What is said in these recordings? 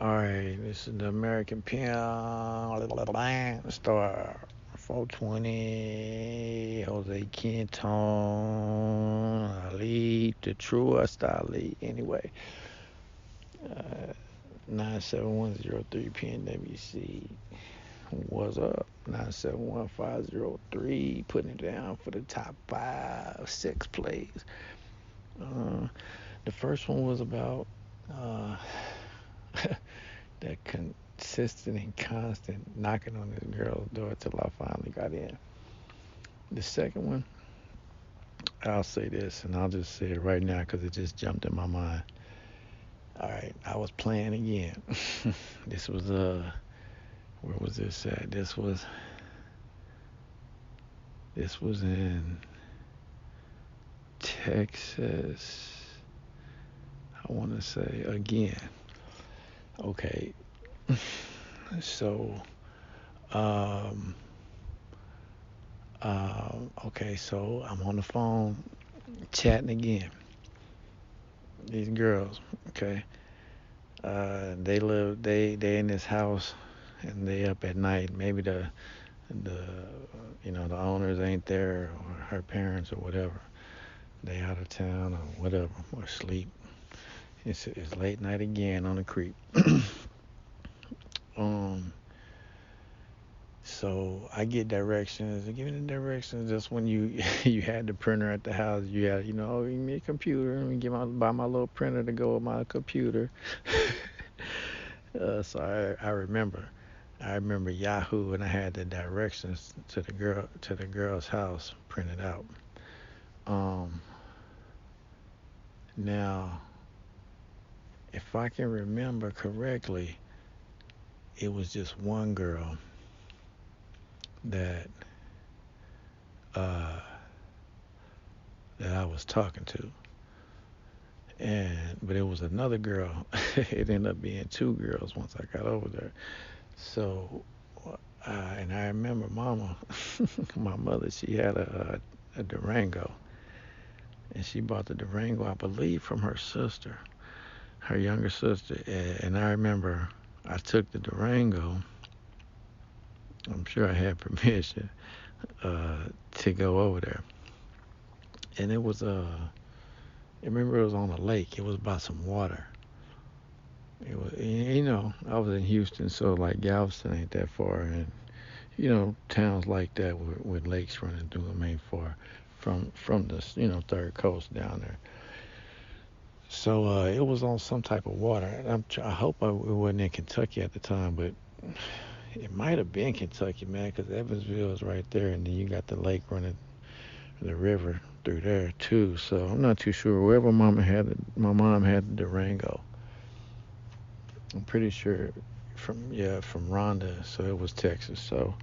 Alright, this is the American Pimp Star 420 Jose Quinton Ali, the truest Ali. Anyway, uh, 97103 PNWC. What's up? 971503. Putting it down for the top 5, 6 plays. Uh, the first one was about uh, that consistent and constant knocking on this girl's door till I finally got in. The second one, I'll say this, and I'll just say it right now because it just jumped in my mind. All right, I was playing again. This was where was this at? This was in Texas. I want to say again. Okay, so um, okay, so I'm on the phone chatting again. These girls, okay. They in this house and they up at night. Maybe the the owners ain't there or her parents or whatever. They out of town or whatever or asleep. It's late night again on the creek. um, so I get directions. They give me the directions just when you you had the printer at the house. You had oh, give me a computer. Let me buy my little printer to go with my computer. So I remember. I remember Yahoo and I had the directions to the girl's house printed out. Um, Now, if I can remember correctly, it was just one girl that uh, that I was talking to, and but it was another girl. It ended up being two girls once I got over there. So, and I remember Mama, my mother, she had a Durango, and she bought the Durango, I believe, from her sister, her younger sister. And I remember I took the Durango. I'm sure I had permission to go over there, and it was I remember it was on a lake. It was by some water. It was I was in Houston, so like Galveston ain't that far, and towns like that with lakes running through them ain't far from the third coast down there. So it was on some type of water. And I hope it wasn't in Kentucky at the time, but it might have been Kentucky, man, because Evansville is right there, and then you got the lake running, the river through there too. So I'm not too sure. Wherever my mom had the Durango. I'm pretty sure from Rhonda, so it was Texas. So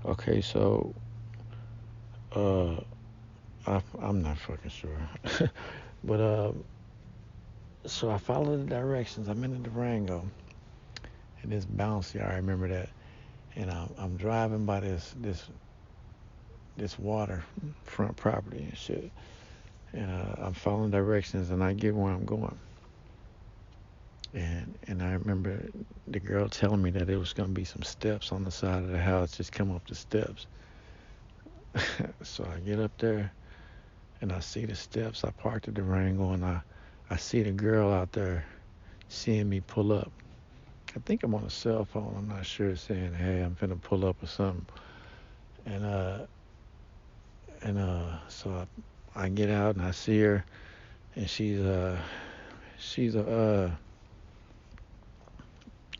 okay, so uh, I'm not fucking sure, but so I followed the directions. I'm in the Durango, and it's bouncy. I remember that, and I'm driving by this waterfront property and shit, and I'm following directions, and I get where I'm going. And I remember the girl telling me that it was gonna be some steps on the side of the house. Just come up the steps. So I get up there and I see the steps. I parked the Durango and I see the girl out there seeing me pull up. I think I'm on a cell phone. I'm not sure, saying, "Hey, I'm finna pull up" or something. And so I get out and I see her, and she's a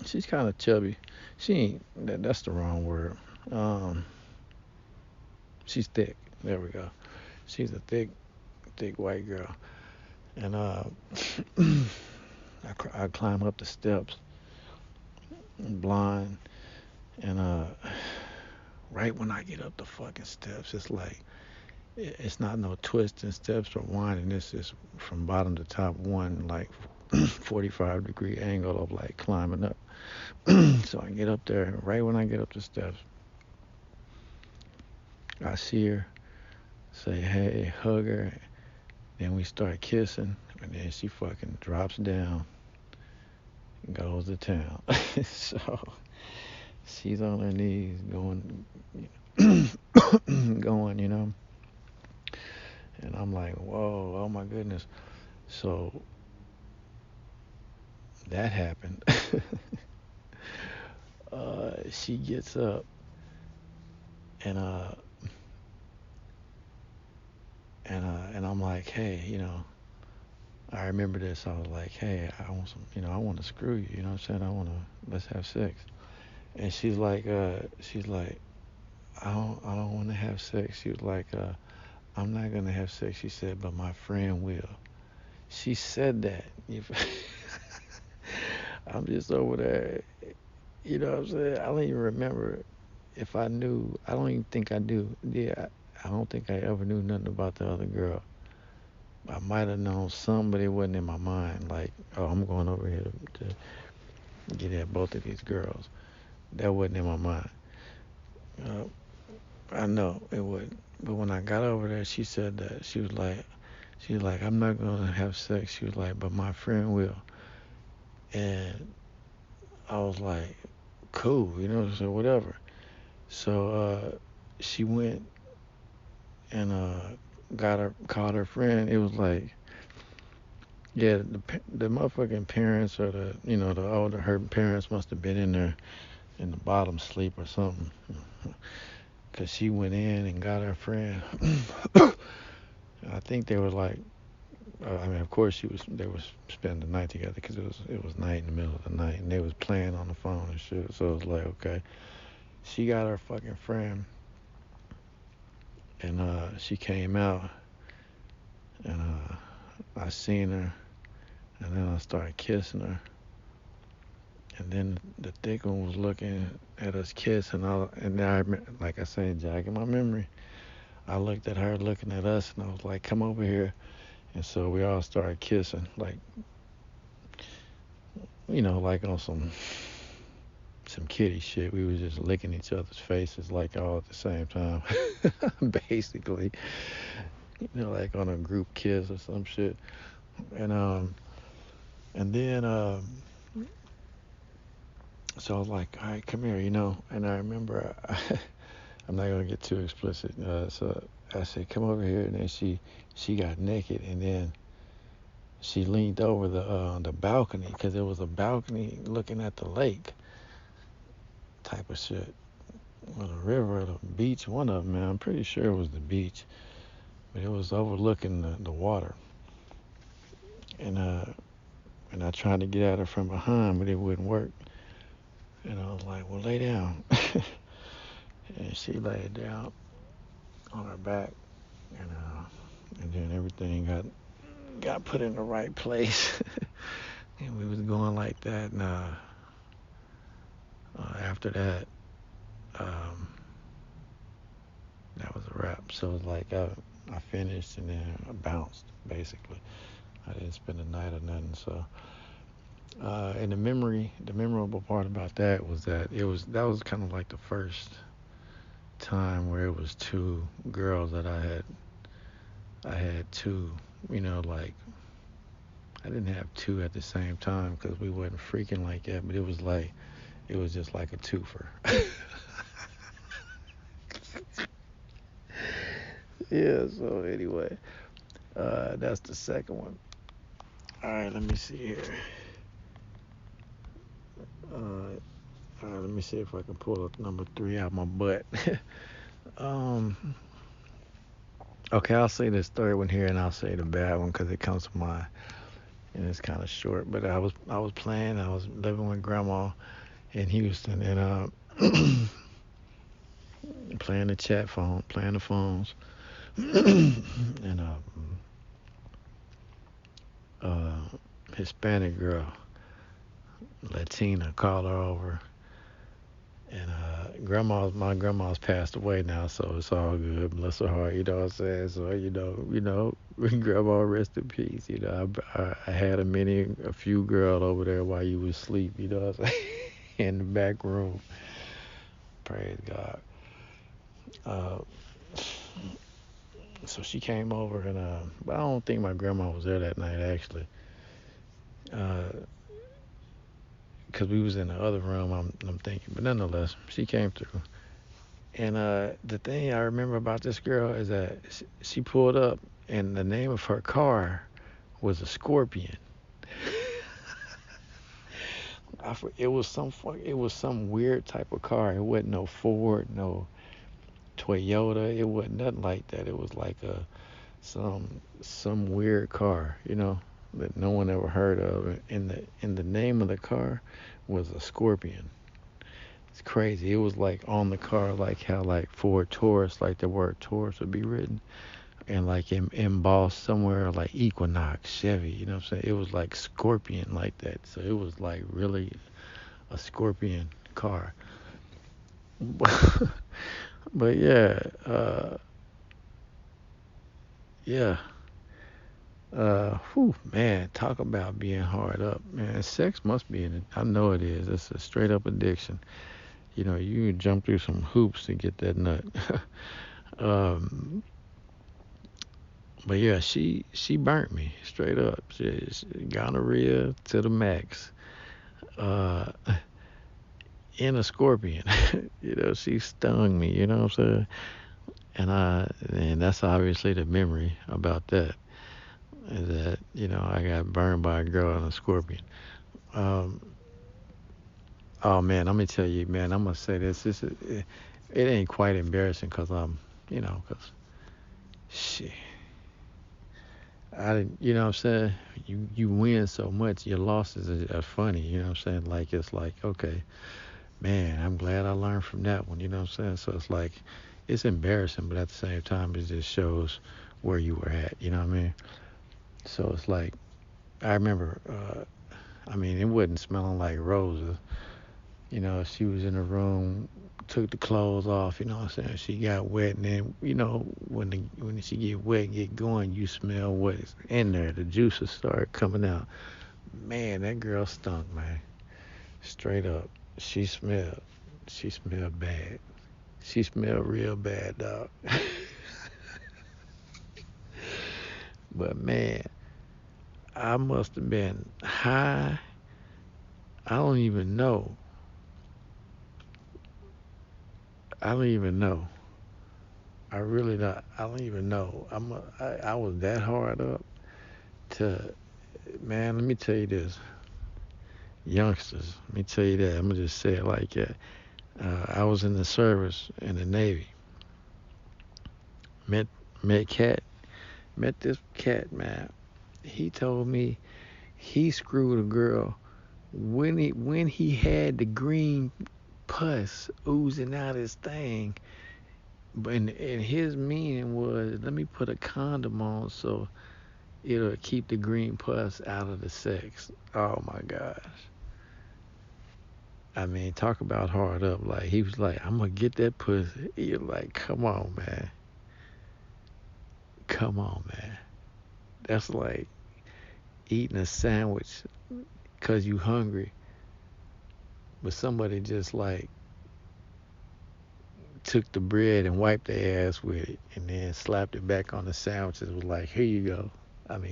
she's kind of chubby. She ain't that's the wrong word. Um, she's thick. There we go. She's a thick white girl, and I climb up the steps, blind, and right when I get up the fucking steps, it's like it's not no twisting steps or winding. It's just from bottom to top, one like 45-degree angle of like climbing up. So I get up there. Right when I get up the steps, I see her, say hey, hug her. Then we start kissing, and then she fucking drops down, goes to town. So she's on her knees going, going, and I'm like, whoa, oh my goodness. So that happened. She gets up and and I'm like, hey, I remember this. I was like, hey, I want some, I want to screw you. You know what I'm saying? Let's have sex. And she's like, I don't want to have sex. She was like, I'm not gonna have sex. She said, but my friend will. She said that. I'm just over there. You know what I'm saying? I don't even remember if I knew. I don't even think I do. Yeah, I don't think I ever knew nothing about the other girl. I might have known some, but it wasn't in my mind. Like, oh, I'm going over here to get at both of these girls. That wasn't in my mind. Uh, I know it would. But when I got over there, she said that she was like, I'm not gonna have sex. She was like, but my friend will. And I was like, cool, so whatever. So she went and called her friend. It was like, yeah, the motherfucking parents or the older her parents must have been in there in the bottom sleep or something. Cause she went in and got her friend. I think they were like, I mean, of course they was spending the night together because it was night in the middle of the night and they was playing on the phone and shit. So it was like, okay, she got her fucking friend and she came out and I seen her and then I started kissing her and then the thick one was looking at us kiss and then like I said, jogging my memory, I looked at her looking at us and I was like, come over here. And so we all started kissing, like, like on some kitty shit. We was just licking each other's faces like all at the same time. Basically, like on a group kiss or some shit. And and then so I was like, all right, come here, And I remember I'm not gonna get too explicit. So I said, come over here, and then she got naked, and then she leaned over the balcony because there was a balcony looking at the lake type of shit. Or the river or the beach, one of them, man. I'm pretty sure it was the beach, but it was overlooking the water. And and I tried to get at her from behind, but it wouldn't work. And I was like, well, lay down. And she laid down on her back, and then everything got put in the right place. And we was going like that. And after that, um, that was a wrap. So it was like I finished and then I bounced, basically. I didn't spend the night or nothing. So, and the memorable part about that was that was kind of like the first time where it was two girls that I had two, like I didn't have two at the same time because we wasn't freaking like that, but it was just like a twofer. Yeah. So anyway, that's the second one. All right, let me see here. Uh, all right, let me see if I can pull up number three out my butt. um, okay, I'll say this third one here, and I'll say the bad one because it comes to mind, and it's kind of short. But I was playing. I was living with grandma in Houston, and playing the chat phone, playing the phones, and uh, Hispanic girl, Latina, called her over. And my grandma's passed away now, so it's all good. Bless her heart, you know what I'm saying. So grandma rest in peace. I had a few girl over there while you was asleep. You know what I'm saying, in the back room. Praise God. Uh, so she came over, and but I don't think my grandma was there that night actually. Uh, because we was in the other room. I'm thinking, but nonetheless, she came through. And the thing I remember about this girl is that she pulled up, and the name of her car was a Scorpion. It was some weird type of car. It wasn't no Ford, no Toyota. It wasn't nothing like that. It was like some weird car, that no one ever heard of. And the name of the car was a Scorpion. It's crazy. It was like on the car, like how like Ford Taurus, like the word Taurus would be written, and like embossed somewhere like Equinox, Chevy. You know what I'm saying? It was like Scorpion like that. So it was like really a Scorpion car. But yeah, yeah. Whew, man, talk about being hard up, man. Sex must be I know it is. It's a straight up addiction. You jump through some hoops to get that nut. um, but yeah, she burnt me straight up. She gonorrhea to the max. Uh, in a Scorpion. She stung me. You know what I'm saying? And that's obviously the memory about that. Is that I got burned by a girl in a Scorpion. Um, oh man, let me tell you, man. I'm gonna say this. It ain't quite embarrassing because because shit, I didn't. You know what I'm saying? You win so much, your losses are funny. You know what I'm saying? Like it's like okay, man, I'm glad I learned from that one. You know what I'm saying? So it's like it's embarrassing, but at the same time, it just shows where you were at. You know what I mean? So it's like I remember. It wasn't smelling like roses. She was in the room, took the clothes off. You know what I'm saying? She got wet, and then when she get wet, get going, you smell what is in there. The juices start coming out. Man, that girl stunk, man. Straight up, she smelled. She smelled bad. She smelled real bad, dog. But man, I must have been high. I don't even know. I don't even know. I really don't. I don't even know. I was that hard up to man. Let me tell you this, youngsters. Let me tell you that. I'm gonna just say it like that. I was in the service in the Navy. Met met cat. Met this cat man. He told me he screwed a girl when he had the green pus oozing out his thing. And his meaning was, let me put a condom on so it'll keep the green pus out of the sex. Oh my gosh. Talk about hard up. Like he was like, I'm gonna get that pussy. You're like, come on, man. Come on, man. That's like eating a sandwich because you hungry, but somebody just like took the bread and wiped their ass with it and then slapped it back on the sandwiches was like, here you go.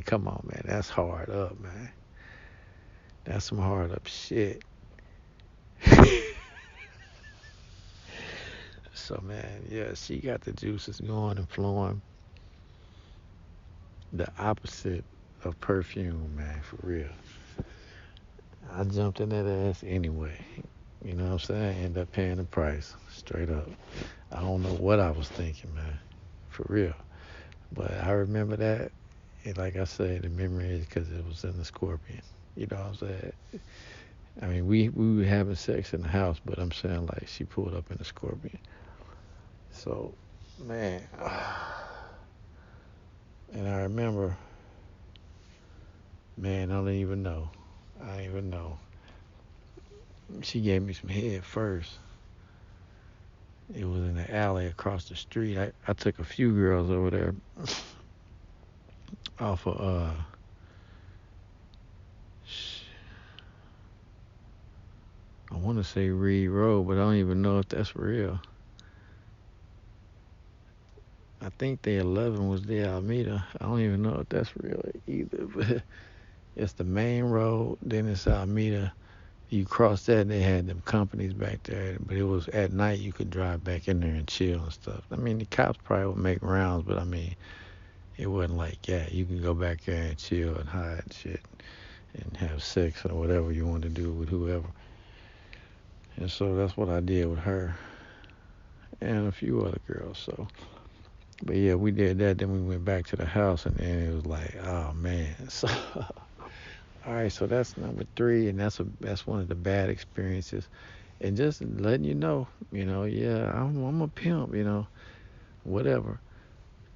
Come on, man. That's hard up, man. That's some hard up shit. So, man, yeah, she got the juices going and flowing. The opposite of perfume, man, for real. I jumped in that ass anyway. You know what I'm saying? End up paying the price, straight up. I don't know what I was thinking, man, for real. But I remember that, and like I said, the memory is because it was in the Scorpion. You know what I'm saying? We were having sex in the house, but I'm saying like she pulled up in the Scorpion. So, man, and I remember, man, I don't even know. I don't even know. She gave me some head first. It was in the alley across the street. I took a few girls over there off of I want to say Reed Road, but I don't even know if that's real. I think the 11 was the Alameda. I don't even know if that's real either, but it's the main road, then it's Alameda, You cross that, and they had them companies back there, but it was at night. You could drive back in there and chill and stuff. I mean, the cops probably would make rounds, but I mean, it wasn't like, yeah, you can go back there and chill and hide and shit and have sex or whatever you want to do with whoever. And so that's what I did with her and a few other girls. So, but yeah, we did that. Then we went back to the house, and then it was like, oh man. So, all right, so that's number three, and that's one of the bad experiences. And just letting you know, yeah, I'm a pimp, whatever,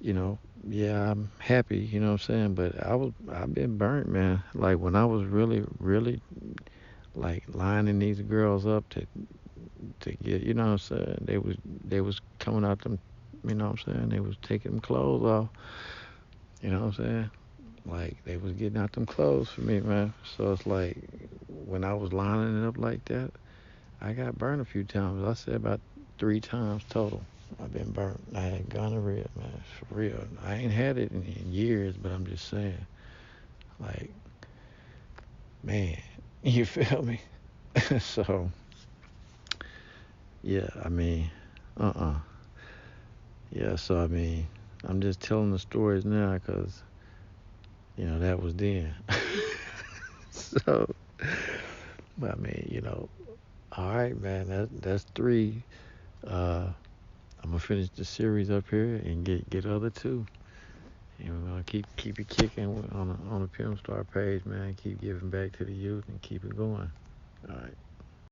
you know, yeah, I'm happy, you know what I'm saying. But I've been burnt, man. Like when I was really, really like lining these girls up to get, you know what I'm saying. They was coming out them, you know what I'm saying. They was taking them clothes off, you know what I'm saying. Like they was getting out them clothes for me, man. So it's like when I was lining it up like that, I got burned a few times. I said about 3 times total. I've been burnt. I had gonorrhea, man, for real. I ain't had it in years, but I'm just saying, like, man, you feel me? So, yeah, I mean, uh-uh. Yeah, so I mean, I'm just telling the stories now because, that was then. So, I mean, all right, man, that's three. Uh, I'm gonna finish the series up here and get other two. And we're gonna keep it kicking on the Pimp Star page, man. Keep giving back to the youth and keep it going. All right.